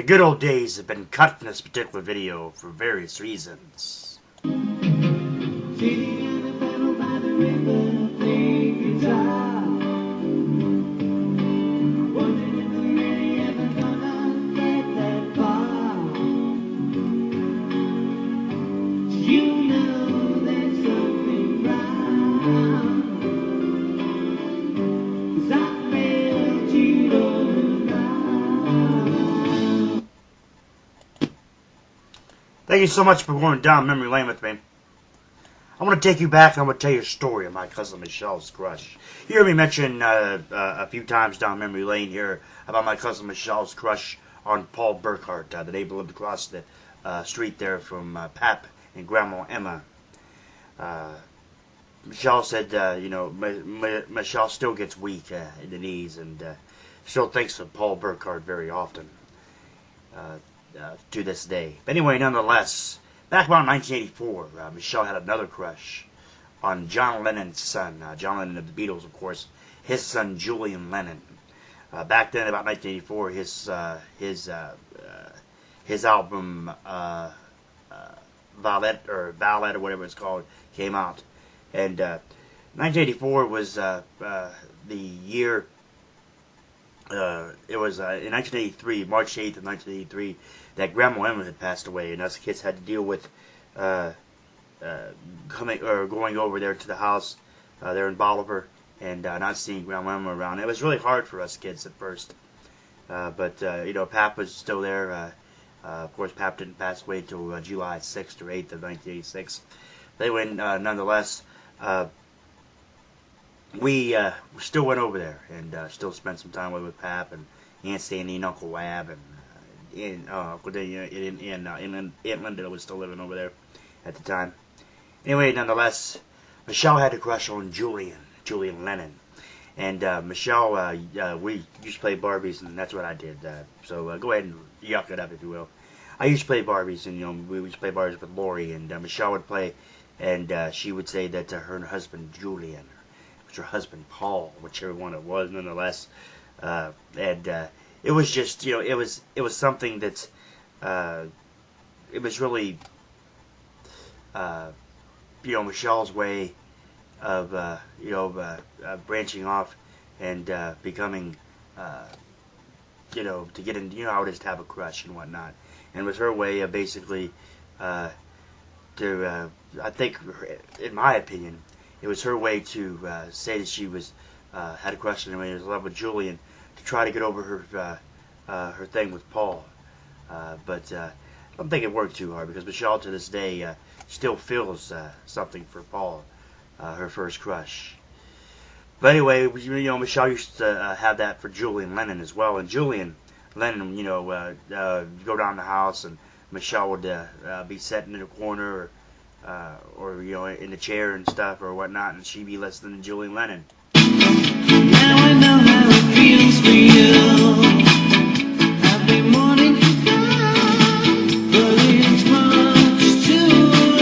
The good old days have been cut from this particular video for various reasons. Thank you so much for going down memory lane with me. I want to take you back and I'm going to tell you a story of my cousin Michelle's crush. You heard me mention a few times down memory lane here about my cousin Michelle's crush on Paul Burkhart. The neighbor lived across the street there from Pap and Grandma Emma. Michelle said, Michelle still gets weak in the knees and still thinks of Paul Burkhart very often. To this day. But anyway, nonetheless, back around 1984, Michelle had another crush on John Lennon's son. John Lennon of the Beatles, of course. His son, Julian Lennon. Back then, about 1984, his album Valet or whatever it's called came out, and 1984 was the year. It was in 1983, March 8th of 1983, that Grandma Emma had passed away, and us kids had to deal with going over there to the house there in Bolivar and not seeing Grandma Emma around. It was really hard for us kids at first, but Pap was still there. Of course, Pap didn't pass away until July 6th or 8th of 1986. They went nonetheless. We still went over there and still spent some time with Pap and Aunt Sandy and Uncle Wab and Uncle Aunt Linda was still living over there at the time. Anyway, nonetheless, Michelle had a crush on Julian Lennon, and Michelle, we used to play Barbies, and that's what I did. So go ahead and yuck it up if you will. I used to play Barbies, and we used to play Barbies with Lori, and Michelle would play, and she would say that her husband Julian. Her husband Paul, whichever one it was, nonetheless, and it was just it was something that it was really Michelle's way of branching off and becoming to get in how it is to have a crush and whatnot, and it was her way of basically I think in my opinion. It was her way to say that she was had a crush on him and was in love with Julian to try to get over her thing with Paul. But I don't think it worked too hard because Michelle to this day still feels something for Paul, her first crush. But anyway, Michelle used to have that for Julian Lennon as well. And Julian Lennon, go down the house and Michelle would be sitting in a corner or in the chair and stuff or whatnot, and she'd be listening to Julian Lennon. Now I know how it feels for you. I've been wanting to go, but it's much too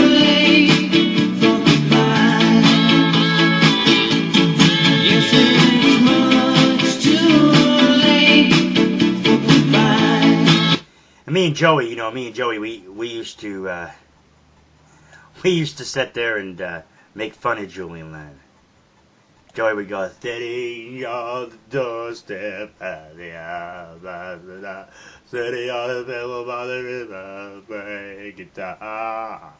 late for goodbye. Yes, it's much too late for goodbye. And me and Joey, we used to. We used to sit there and make fun of Julian Lennon. Joey would go, steady on the doorstep, steady on the pillow by the river, play guitar.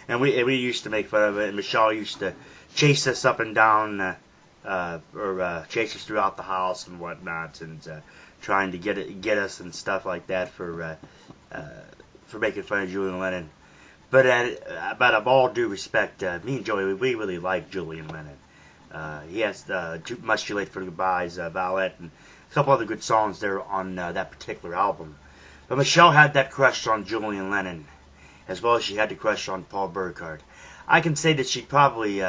And we used to make fun of it, and Michelle used to chase us up and down, or chase us throughout the house and whatnot, and trying to get us and stuff like that for making fun of Julian Lennon. But of all due respect, me and Joey, we really like Julian Lennon. He has Much Too Late for Goodbyes, Valet, and a couple other good songs there on that particular album. But Michelle had that crush on Julian Lennon, as well as she had the crush on Paul Burkhart. I can say that she probably,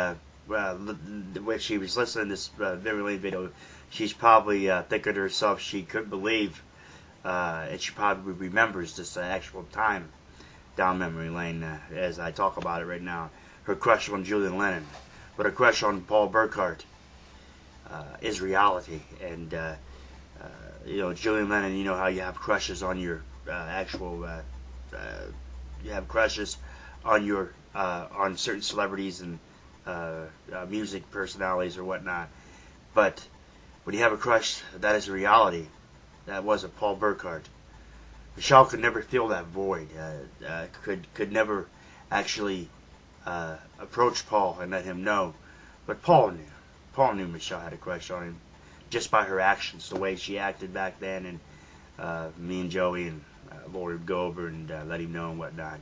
when she was listening to this very late video, she's probably thinking to herself she couldn't believe, and she probably remembers this actual time down memory lane as I talk about it right now. Her crush on Julian Lennon, but her crush on Paul Burkhart is reality. And Julian Lennon, you know how you have crushes on your actual you have crushes on your on certain celebrities and music personalities or whatnot. But when you have a crush, that is a reality. That was a Paul Burkhardt. Michelle could never fill that void. Could never actually approach Paul and let him know. But Paul knew. Paul knew Michelle had a crush on him just by her actions, the way she acted back then, and me and Joey and Lori would go over and let him know and whatnot.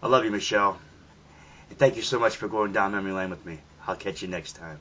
I love you, Michelle. And thank you so much for going down memory lane with me. I'll catch you next time.